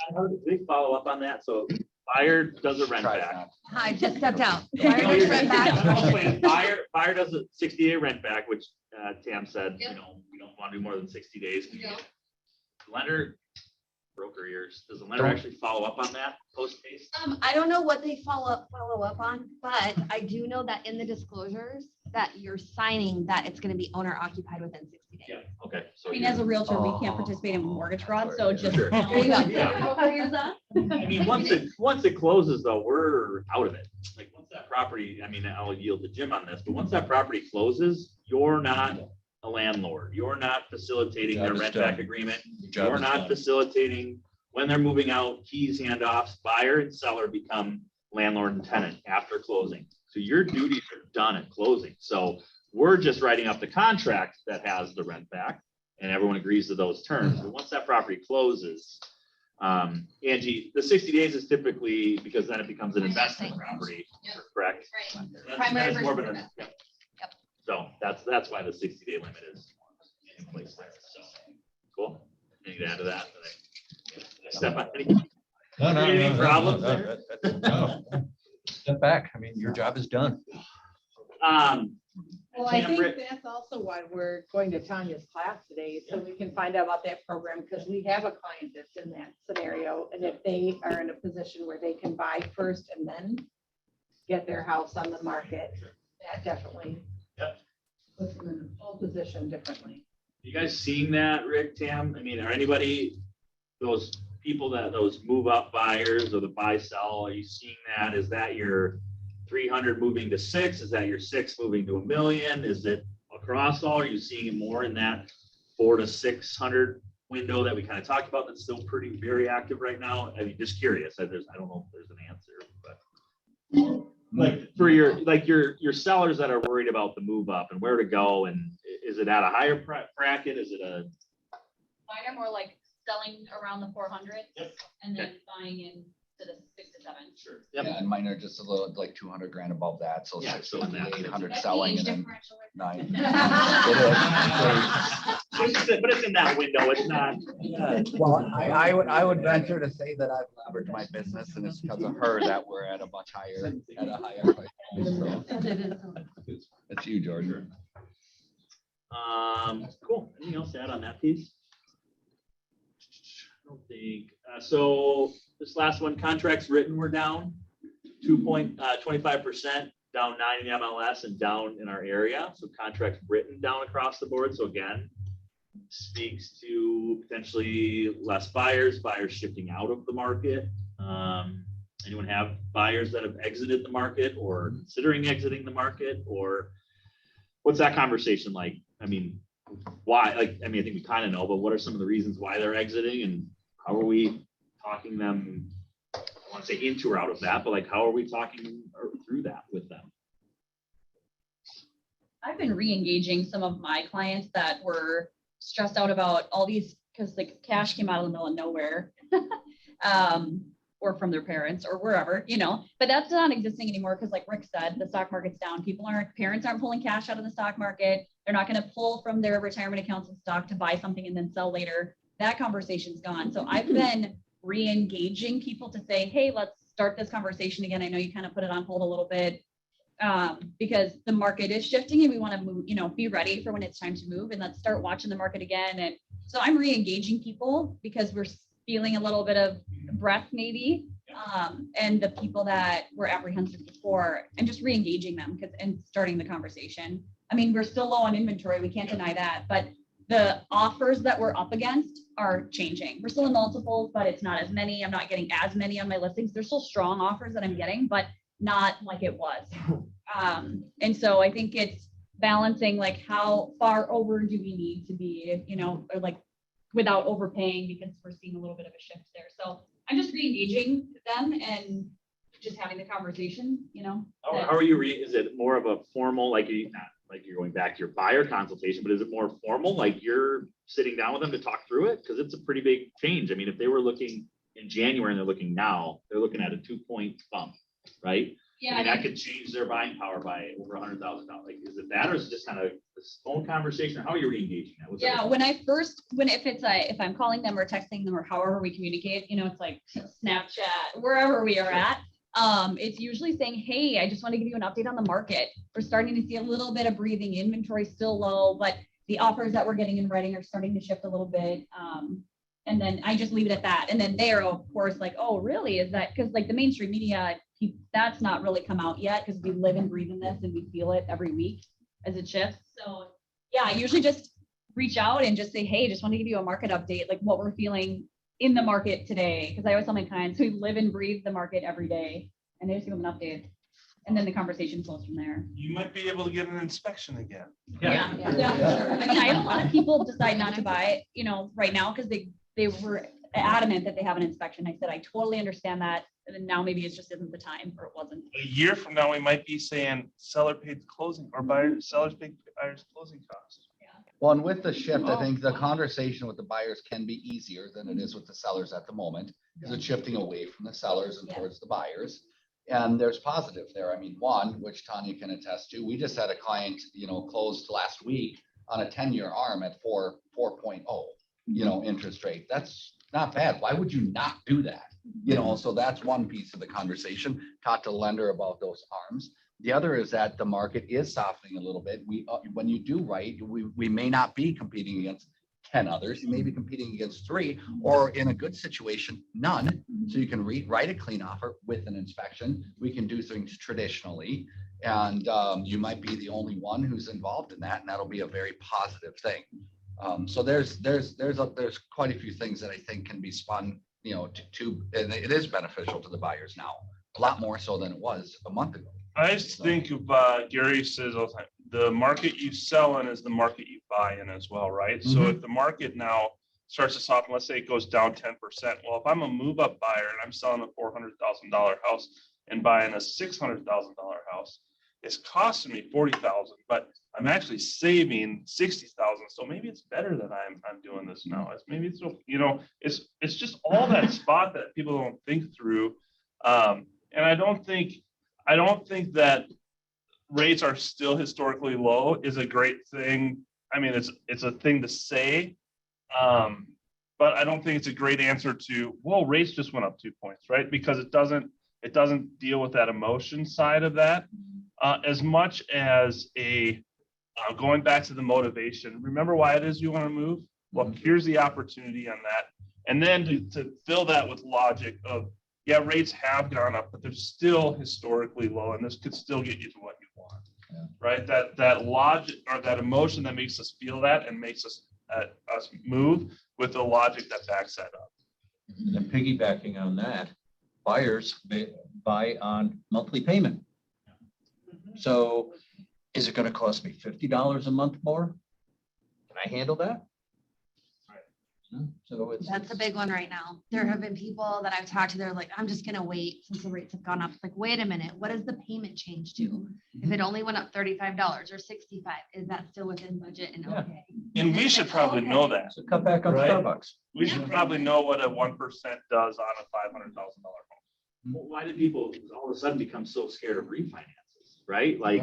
I heard a big follow up on that. So buyer does a rent back. Hi, just stepped out. Buyer does a 60-day rent back, which Tam said, we don't want to do more than 60 days. Lender, broker ears, does the lender actually follow up on that post case? I don't know what they follow up on, but I do know that in the disclosures that you're signing that it's going to be owner occupied within 60 days. Yeah. Okay. So I mean, as a realtor, we can't participate in mortgage fraud, so just. Sure. There you go. Yeah. I mean, once it closes though, we're out of it. Like once that property, I mean, I'll yield to Jim on this, but once that property closes, you're not a landlord. You're not facilitating their rent back agreement. You're not facilitating when they're moving out, keys, handoffs, buyer and seller become landlord and tenant after closing. So your duties are done at closing. So we're just writing up the contract that has the rent back and everyone agrees to those terms. But once that property closes, Angie, the 60 days is typically because then it becomes an investment property, correct? Primary That's more of an- versus yep. So that's why the 60-day limit is in place there. So cool. Anything to add to that? Step on any problems there? No. Step back. I mean, your job is done. Well, I think that's also why we're going to Tanya's class today, so we can find out about that program, because we have a client that's in that scenario. And if they are in a position where they can buy first and then get their house on the market, that definitely puts them in a full position differently. You guys seeing that, Rick, Tam? I mean, are anybody, those people those move up buyers or the buy sell, are you seeing that? Is that your 300 moving to 6? Is that your 6 moving to 1 million? Is it across all? Are you seeing more in that 400 to 600 window that we kind of talked about? That's still pretty, very active right now. I mean, just curious. I don't know if there's an answer, but like for your sellers that are worried about the move up and where to go, and is it at a higher bracket? Is it a? Mine are more like selling around the 400 and then buying in to the 6 to 7. Sure. Yeah, and mine are just a little, like 200 grand above that, so Yeah, 650, 800 That's the selling age and then differential right 9. But it's in that window. It's not. Well, I would venture to say that I've leveraged my business, and it's because of her that we're at a much higher, at a higher price. So, it's you, Jordan. Cool. Anything else to add on that piece? I don't think. So this last one, contracts written were down 2.25%, down 9 in the MLS and down in our area. So contracts written down across the board. So again, speaks to potentially less buyers shifting out of the market. Anyone have buyers that have exited the market or considering exiting the market, or what's that conversation like? I mean, why? Like, I mean, I think we kind of know, but what are some of the reasons why they're exiting, and how are we talking them? I want to say into or out of that, but like, how are we talking through that with them? I've been re-engaging some of my clients that were stressed out about all these, because like cash came out of the middle of nowhere. Or from their parents or wherever, you know, but that's not existing anymore. Cause like Rick said, the stock market's down. Parents aren't pulling cash out of the stock market. They're not going to pull from their retirement accounts and stock to buy something and then sell later. That conversation's gone. So I've been re-engaging people to say, hey, let's start this conversation again. I know you kind of put it on hold a little bit because the market is shifting and we want to move, you know, be ready for when it's time to move, and let's start watching the market again. And so I'm re-engaging people because we're feeling a little bit of breath maybe, and the people that were apprehensive before, and just re-engaging them and starting the conversation. I mean, we're still low on inventory, we can't deny that, but the offers that we're up against are changing. We're still in multiples, but it's not as many. I'm not getting as many on my listings. There's still strong offers that I'm getting, but not like it was. And so I think it's balancing like how far over do we need to be, you know, or like without overpaying, because we're seeing a little bit of a shift there. So I'm just re-engaging them and just having the conversation, you know. How are you is it more of a formal, like not like you're going back to your buyer consultation, but is it more formal, like you're sitting down with them to talk through it? Because it's a pretty big change. I mean, if they were looking in January and they're looking now, they're looking at a 2-point bump, right? Yeah, I mean, that could change their buying power by over $100,000. Like, is it that, or is it just kind of this phone conversation? How are you re-engaging that? What's yeah, if I'm calling them or texting them or however we communicate, you know, it's like Snapchat, wherever we are at. It's usually saying, hey, I just want to give you an update on the market. We're starting to see a little bit of breathing. Inventory still low, but the offers that we're getting in writing are starting to shift a little bit. And then I just leave it at that. And then they're of course like, oh, really? Is that because like the mainstream media, that's not really come out yet, because we live and breathe in this and we feel it every week as it shifts. So yeah, I usually just reach out and just say, hey, just want to give you a market update, like what we're feeling in the market today. Because I always tell my clients who live and breathe the market every day, and they just give them an update. And then the conversation flows from there. You might be able to get an inspection again. Yeah. Sure. I mean, I had a lot of people decide not to buy, you know, right now because they were adamant that they have an inspection. I said, I totally understand that. And then now maybe it just isn't the time, or it wasn't. A year from now, we might be saying seller paid closing or sellers paid buyers closing costs. Well, and with the shift, I think the conversation with the buyers can be easier than it is with the sellers at the moment, because it's shifting away from the sellers and towards the buyers. And there's positive there. I mean, one, which Tanya can attest to, we just had a client, you know, closed last week on a 10-year ARM at 4.0, you know, interest rate. That's not bad. Why would you not do that? You know, so that's one piece of the conversation. Talk to the lender about those ARMs. The other is that the market is softening a little bit. When you do right, we may not be competing against 10 others. You may be competing against 3, or in a good situation, none. So you can write a clean offer with an inspection. We can do things traditionally, and you might be the only one who's involved in that, and that'll be a very positive thing. So there's quite a few things that I think can be spun, you know, and it is beneficial to the buyers now, a lot more so than it was a month ago. I just think of, Gary says all the time, the market you sell in is the market you buy in as well, right? So if the market now starts to soften, let's say it goes down 10%. Well, if I'm a move up buyer and I'm selling a $400,000 house and buying a $600,000 house, it's costing me $40,000, but I'm actually saving $60,000. So maybe it's better that I'm doing this now. Maybe it's, you know, it's just all that spot that people don't think through. And I don't think that rates are still historically low is a great thing. I mean, it's a thing to say, but I don't think it's a great answer to, well, rates just went up 2 points, right? Because it doesn't deal with that emotion side of that as much as going back to the motivation. Remember why it is you want to move? Well, here's the opportunity on that. And then to fill that with logic of, yeah, rates have gone up, but they're still historically low, and this could still get you to what you want, right? That logic or that emotion that makes us feel that and makes us move with the logic that backs that up. And then piggybacking on that, buyers buy on monthly payment. So is it going to cost me $50 a month more? Can I handle that? So That's a big one right now. There have been people that I've talked to, they're like, I'm just gonna wait since the rates have gone up. It's like, wait a minute, what does the payment change to? If it only went up $35 or $65, is that still within budget and okay? And we should probably know that. So cut back on Right? Starbucks. We should probably know what a 1% does on a $500,000 home. Well, why do people all of a sudden become so scared of refinances, right? Like,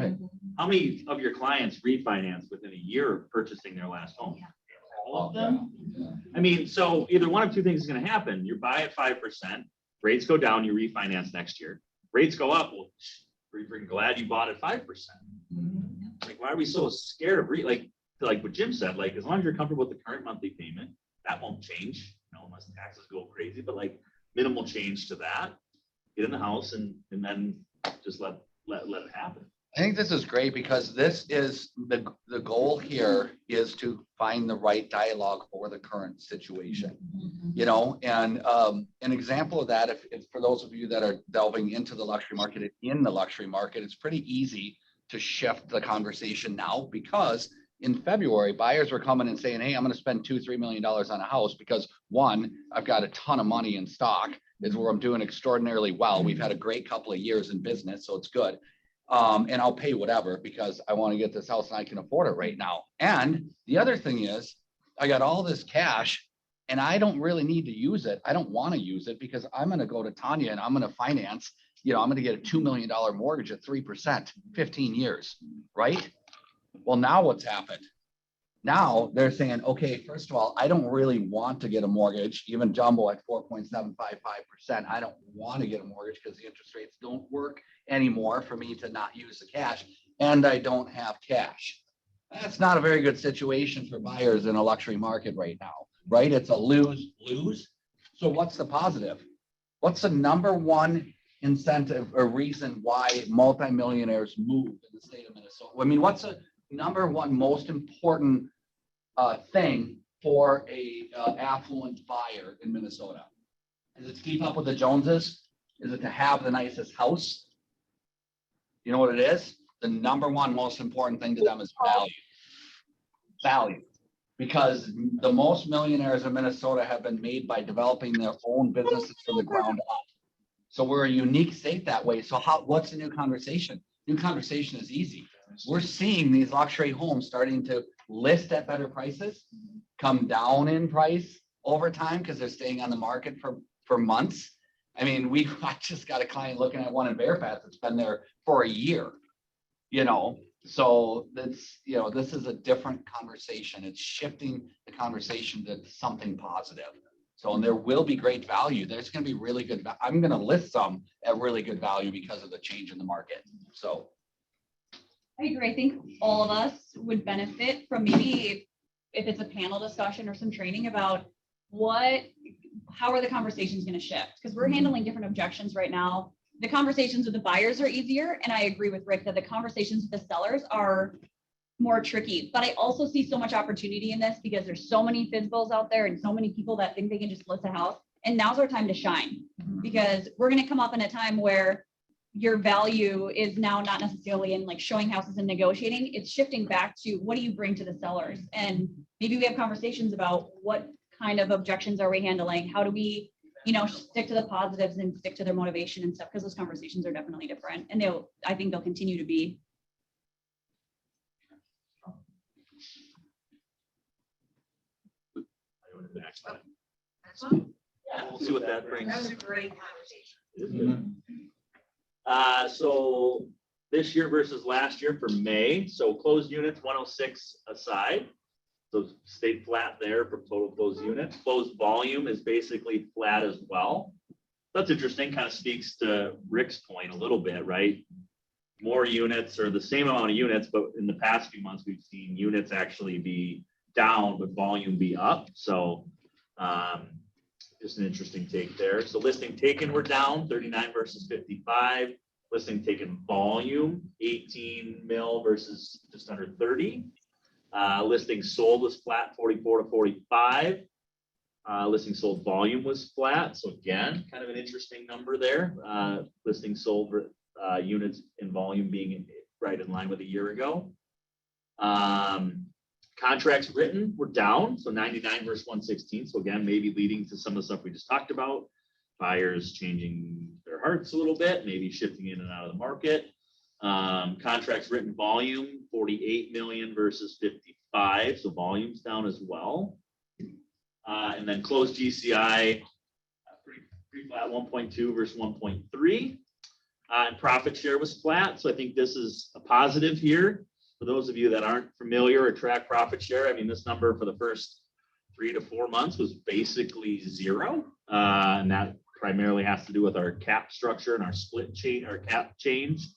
how many of your clients refinance within a year of purchasing their last home? All of them? I mean, so either one of two things is gonna happen. You buy at 5%, rates go down, you refinance next year. Rates go up, well, we're freaking glad you bought at 5%. Like, why are we so scared of like what Jim said, like, as long as you're comfortable with the current monthly payment, that won't change, you know, unless taxes go crazy, but like minimal change to that. Get in the house and then just let it happen. I think this is great because this is the goal here is to find the right dialogue for the current situation. You know, and an example of that, if for those of you that are delving into the luxury market, in the luxury market, it's pretty easy to shift the conversation now because in February, buyers were coming and saying, hey, I'm going to spend $2-3 million on a house because one, I've got a ton of money in stock, is where I'm doing extraordinarily well. We've had a great couple of years in business, so it's good. And I'll pay whatever because I want to get this house and I can afford it right now. And the other thing is I got all this cash and I don't really need to use it. I don't want to use it because I'm going to go to Tanya and I'm going to finance, you know, I'm going to get a $2 million mortgage at 3%, 15 years, right? Well, now what's happened? Now they're saying, okay, first of all, I don't really want to get a mortgage, even jumbo at 4.755%. I don't want to get a mortgage because the interest rates don't work anymore for me to not use the cash, and I don't have cash. That's not a very good situation for buyers in a luxury market right now, right? It's a lose-lose. So what's the positive? What's the number one incentive or reason why multimillionaires move in the state of Minnesota? I mean, what's the number one most important thing for a affluent buyer in Minnesota? Is it to keep up with the Joneses? Is it to have the nicest house? You know what it is? The number one most important thing to them is value. Value. Because the most millionaires in Minnesota have been made by developing their own businesses from the ground up. So we're a unique state that way. So what's the new conversation? New conversation is easy. We're seeing these luxury homes starting to list at better prices, come down in price over time because they're staying on the market for months. I mean, I just got a client looking at one in Bearpath that's been there for a year, you know, so that's, you know, this is a different conversation. It's shifting the conversation to something positive. So, and there will be great value. There's going to be really good. I'm going to list some at really good value because of the change in the market. So. I agree. I think all of us would benefit from maybe if it's a panel discussion or some training about how are the conversations going to shift? Because we're handling different objections right now. The conversations with the buyers are easier. And I agree with Rick that the conversations with the sellers are more tricky. But I also see so much opportunity in this because there's so many FSBOs out there and so many people that think they can just list a house. And now's our time to shine because we're going to come up in a time where your value is now not necessarily in like showing houses and negotiating. It's shifting back to what do you bring to the sellers? And maybe we have conversations about what kind of objections are we handling? How do we, stick to the positives and stick to their motivation and stuff? Because those conversations are definitely different, and I think they'll continue to be. We'll see what that brings. That was a great conversation. So this year versus last year for May, so closed units 106 aside. So stayed flat there for total closed units. Closed volume is basically flat as well. That's interesting, kind of speaks to Rick's point a little bit, right? More units or the same amount of units, but in the past few months, we've seen units actually be down, but volume be up. So just an interesting take there. So listing taken, we're down 39 versus 55. Listing taken volume 18 mil versus just under 30. Listing sold was flat 44 to 45. Listing sold volume was flat. So again, kind of an interesting number there. Listing sold units in volume being right in line with a year ago. Contracts written were down, so 99 versus 116. So again, maybe leading to some of the stuff we just talked about. Buyers changing their hearts a little bit, maybe shifting in and out of the market. Contracts written volume, 48 million versus 55. So volume's down as well. And then closed GCI, pretty flat, 1.2 versus 1.3. And profit share was flat. So I think this is a positive here. For those of you that aren't familiar or track profit share, I mean, this number for the first 3 to 4 months was basically zero. And that primarily has to do with our cap structure and our split change, our cap change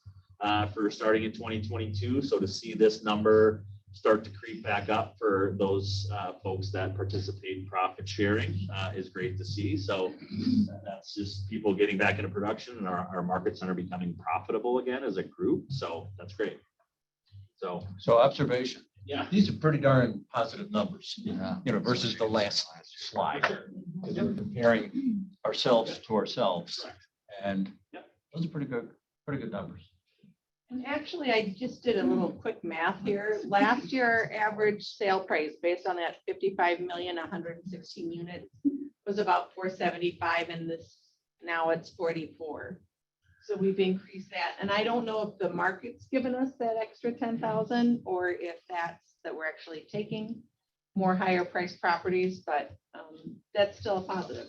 for starting in 2022. So to see this number start to creep back up for those folks that participate in profit sharing is great to see. So that's just people getting back into production and our market center becoming profitable again as a group. So that's great. So observation. Yeah. These are pretty darn positive numbers, Yeah. versus the last slide. Because we're comparing ourselves to ourselves. And those are pretty good numbers. And actually, I just did a little quick math here. Last year, average sale price based on that 55 million, 116 units was about 475, and now it's 44. So we've increased that. And I don't know if the market's given us that extra 10,000 or if that we're actually taking more higher priced properties, but that's still a positive.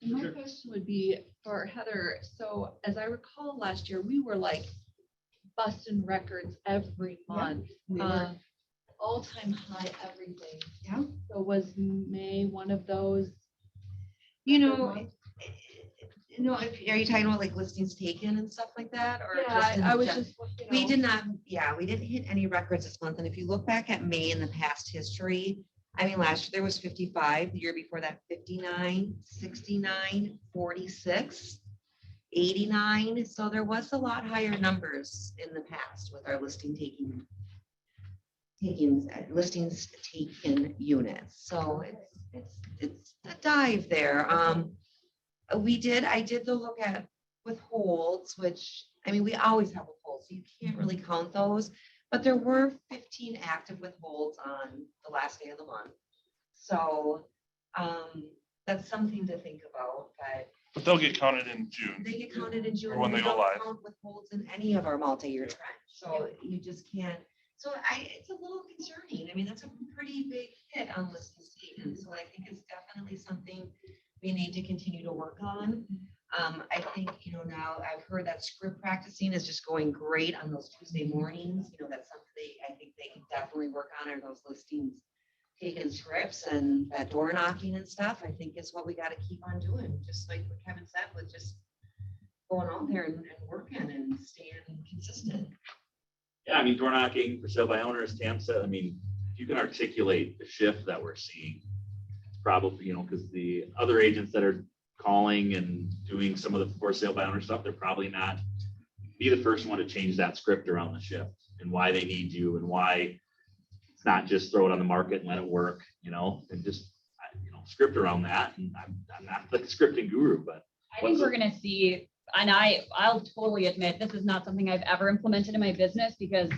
My question would be for Heather. So as I recall last year, we were like busting records every month. All-time high everything. Yeah. So was May one of those? Are you talking about like listings taken and stuff like that? Or I was just. just. We did not, we didn't hit any records this month. And if you look back at May in the past history, I mean, last year there was 55, the year before that, 59, 69, 46, 89. So there was a lot higher numbers in the past with our listings taken units. So it's a dive there. I did the look at withholds, which, I mean, we always have withholds, so you can't really count those, but there were 15 active withholds on the last day of the month. So that's something to think about, But they'll get counted in June. they get counted in June. Or when We they go don't live. count withholds in any of our multi-year trends, so you just can't. So it's a little concerning. I mean, that's a pretty big hit on listings taken. So I think it's definitely something we need to continue to work on. I think, now I've heard that script practicing is just going great on those Tuesday mornings. That's something I think they can definitely work on, are those listings taken scripts, and that door knocking and stuff, I think is what we got to keep on doing. Just like what Kevin said, with just going out there and working and staying consistent. Yeah, I mean, door knocking for sale by owners, Tam said, I mean, if you can articulate the shift that we're seeing, probably, because the other agents that are calling and doing some of the for sale by owner stuff, they're probably not be the first one to change that script around the shift and why they need you and why it's not just throw it on the market and let it work, and just, script around that. And I'm not the scripting guru, but I think we're going to see and I'll totally admit, this is not something I've ever implemented in my business because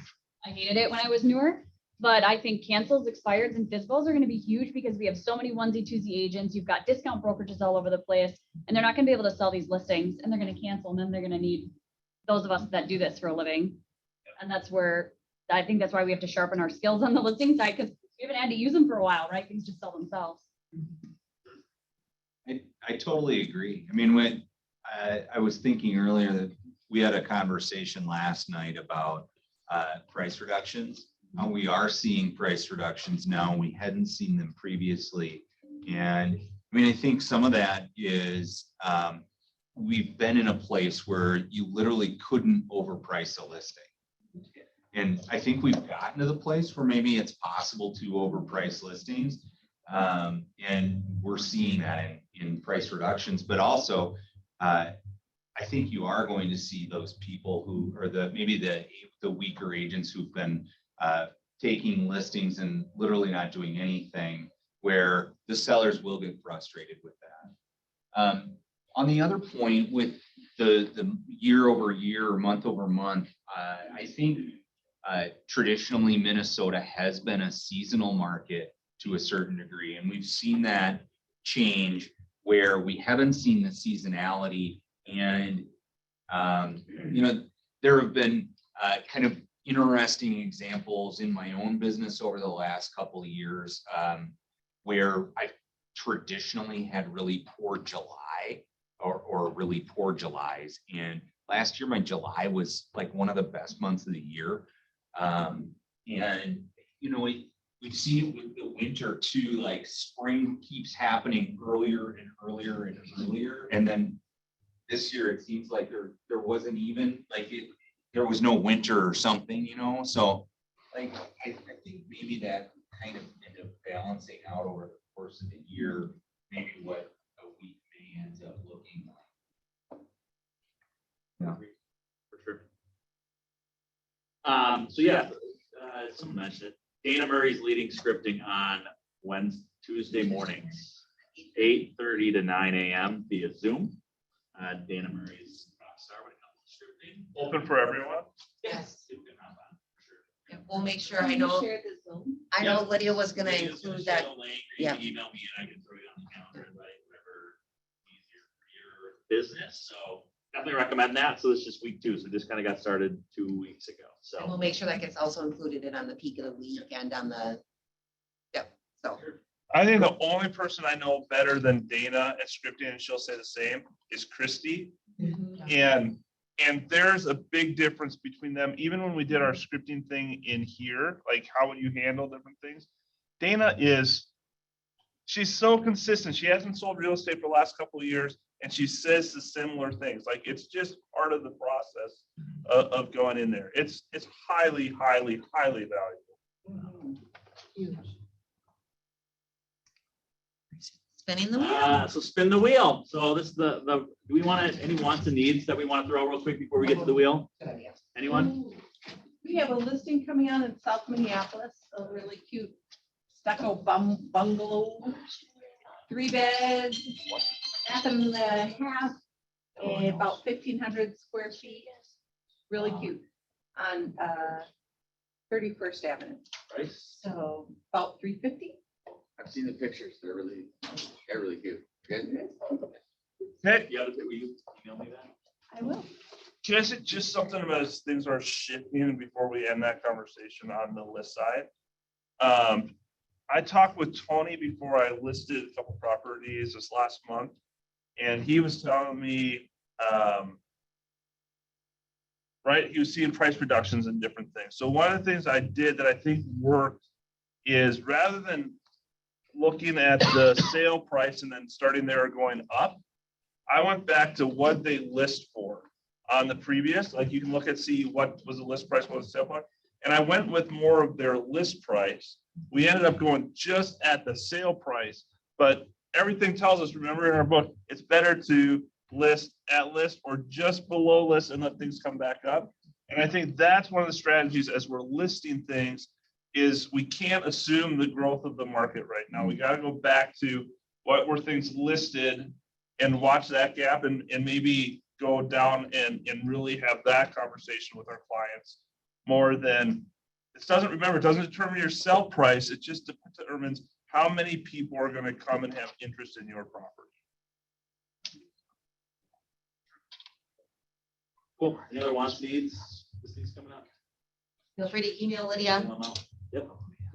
I hated it when I was newer. But I think cancels, expireds, and physicals are gonna be huge because we have so many onesie twosie agents. You've got discount brokerages all over the place, and they're not gonna be able to sell these listings, and they're gonna cancel, and then they're gonna need those of us that do this for a living. And that's where, I think that's why we have to sharpen our skills on the listing side, because we haven't had to use them for a while, right? Things just sell themselves. I totally agree. I mean, when I was thinking earlier that we had a conversation last night about price reductions. We are seeing price reductions now. We hadn't seen them previously. And I mean, I think some of that is we've been in a place where you literally couldn't overprice a listing. And I think we've gotten to the place where maybe it's possible to overprice listings. And we're seeing that in price reductions, but also I think you are going to see those people who are maybe the weaker agents who've been taking listings and literally not doing anything, where the sellers will get frustrated with that. On the other point, with the year over year or month over month, I think traditionally Minnesota has been a seasonal market to a certain degree, and we've seen that change where we haven't seen the seasonality. And there have been kind of interesting examples in my own business over the last couple of years where I've traditionally had really poor July or really poor Julys. And last year, my July was like one of the best months of the year. We've seen it with the winter too, like spring keeps happening earlier and earlier and earlier. And then this year, it seems like there wasn't even there was no winter or something, so like, I think maybe that kind of ended up balancing out over the course of the year, maybe what a week may end up looking like. Yeah, for sure. So yeah, someone mentioned it. Dana Murray's leading scripting on Tuesday mornings, 8:30 to 9 a.m. via Zoom. Dana Murray's rock star when it comes to scripting. Open for everyone? Yes. You can hop on, for sure. Yeah, we'll make sure, Can I you know, share the Zoom? I know Yeah. Lydia was gonna Lydia's gonna include share that. the link, or Yeah. you can email me and I can throw it on the calendar, right? Whatever easier for your business. So definitely recommend that. So this is just week 2. So just kind of got started 2 weeks ago. And we'll So make sure that gets also included in on the peak of the week and on the, yep, so. I think the only person I know better than Dana at scripting, and she'll say the same, is Christy. And there's a big difference between them. Even when we did our scripting thing in here, like how would you handle different things? Dana she's so consistent. She hasn't sold real estate for the last couple of years, and she says the similar things. Like it's just part of the process of going in there. It's highly, highly, highly valuable. Spinning the wheel. so spin the wheel. So this is do we want any wants and needs that we want to throw real quick before we get to the wheel? Good idea. Anyone? We have a listing coming on in South Minneapolis, a really cute stucco bungalow, 3 beds, bath and a half, about 1,500 square feet. Really cute on 31st Avenue. Right. So about 350. I've seen the pictures. They're really cute. Good. Okay. Will you email me that? I will. Can I say just something about as things are shifting before we end that conversation on the list side? I talked with Tony before I listed a couple properties this last month, and he was telling me, right, he was seeing price reductions and different things. So one of the things I did that I think worked is rather than looking at the sale price and then starting there going up, I went back to what they list for on the previous, like you can look at, see what was the list price, what was the sale price. And I went with more of their list price. We ended up going just at the sale price, but everything tells us, remember in our book, it's better to list at list or just below list and let things come back up. And I think that's one of the strategies as we're listing things is we can't assume the growth of the market right now. We got to go back to what were things listed and watch that gap and maybe go down and really have that conversation with our clients more than, it doesn't determine your sell price. It just determines how many people are going to come and have interest in your property. Cool. Any other wants, needs? This thing's coming up. Feel free to email Lydia. Yep.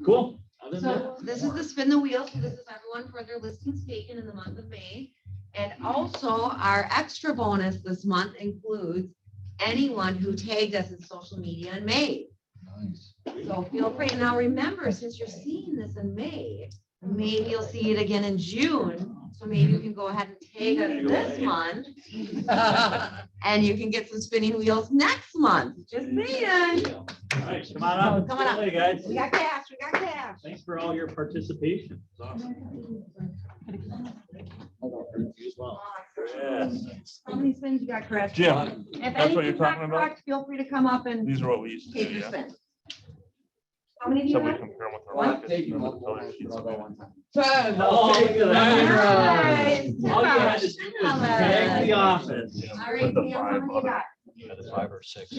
Cool. Other than that, So this is the spin the wheel. So this is everyone for their listings taken in the month of May. And also our extra bonus this month includes anyone who tagged us in social media in May. So feel free. Now remember, since you're seeing this in May, maybe you'll see it again in June. So maybe you can go ahead and tag us this month. And you can get some spinning wheels next month. Just saying. all right, come on up. Come on up. Hey, guys. We got cash, we got cash. Thanks for all your participation. It's awesome. You as well. Yes. How many spins you got, Chris? Jim, If that's what you're anything's not talking about? correct, feel free to come up and These are what we used to take do, your yeah. spin. How many do you So we have? compare them with our One? markets and then the color sheets. Oh, look at that. Nice. All you had to do was tag the office. All right, the Sam, how five many you got? There's 5 or 6 of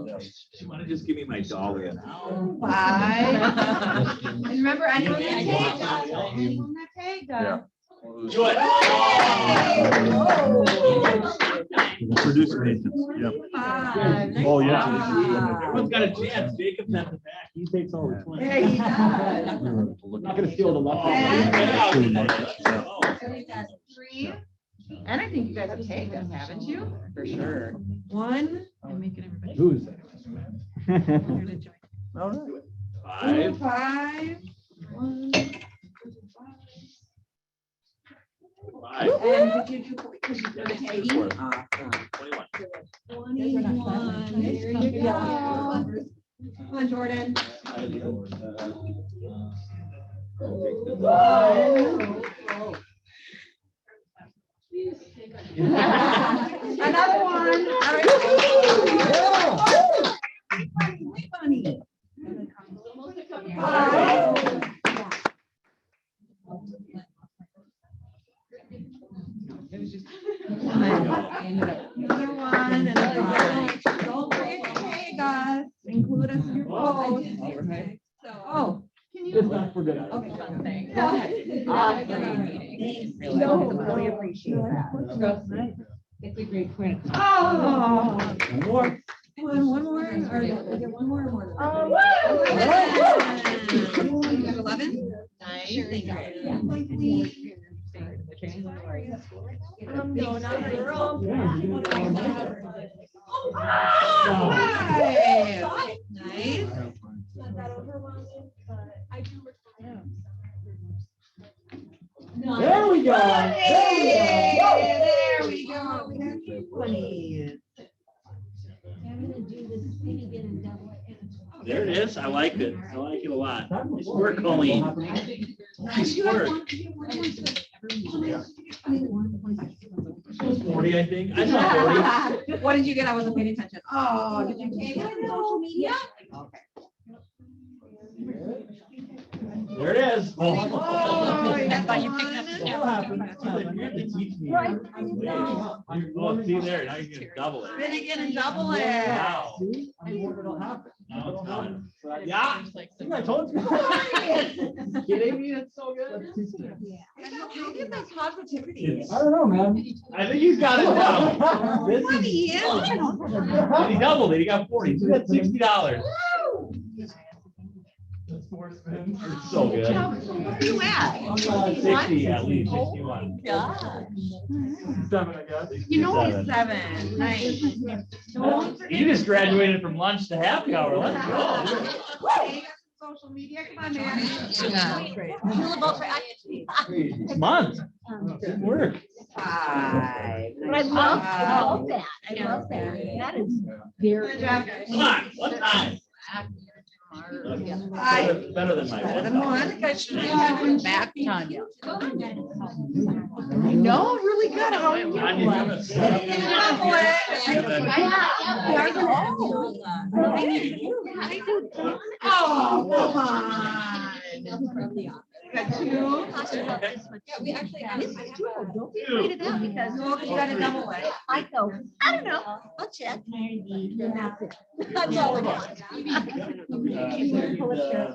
us. You want to just give me my dollar now? 5. And remember, anyone that tagged us, anyone that tagged us. Do it. Producer agents, yep. 5. Oh, yeah. Everyone's got a chance. Jacob's at the back. He takes all the 20. There he does. I'm not gonna steal the left. So we got 3. And I think you guys have tagged us, haven't you? For sure. 1. I'm making everybody. Who's that? All Five. 5. 1. Five. And did you do, because you're the tagging? 21. 21. There you go. Come on, Jordan. Another one. All right. Funny. 5. Another one. Another one. Don't forget to tag us. Include us in your post. Oh, can you? It's not for good. Okay, fun thing. Go ahead. Really appreciate that. It's a great point. Oh. One more. One more, or is it one more or more? Oh, You have 11? Nice. Thank you. no, not my girl. Oh, 5. Nice. Not that overwhelming, but I do work. There we go. There we go. We got 20. I'm gonna do this thing again and double it. There it is. I like it. I like it a lot. Nice work, Colleen. Nice work. 40, I think. I saw 40. What did you get? I wasn't paying attention. Oh, did you take it on social media? Okay. There it is. Oh, you got That'll one. happen. You have to teach me. Oh, see there, now you're gonna double it. Spin again and double it. Wow. It'll happen. Now it's done. Yeah. I told you. Kidding me? It's so good. How do you think positivity? I don't know, man. I think he's got it now. This is- 20. And he doubled it. He got 40. So he got $60. That's 4 spins. It's so good. Where are you at? 60 at least, 61. Gosh. 7, I guess. You know he's 7. Nice. Don't forget. You just graduated from lunch to happy hour. Let's go. Hey, social media, come on, man. It's month. Good work. 5. But I love that. I love that. That is very. Good job. Come on, what time? Better than my Better one. than one. You guys should be having back, Tanya. No, really good. How are you? Tanya, you have a seven. Oh, come on. got two. Yeah, we actually have. This I is have two. a- Don't be afraid of that because no, you got a double one. I go, I don't know. I'll check. That's it. That's all it is. Yeah.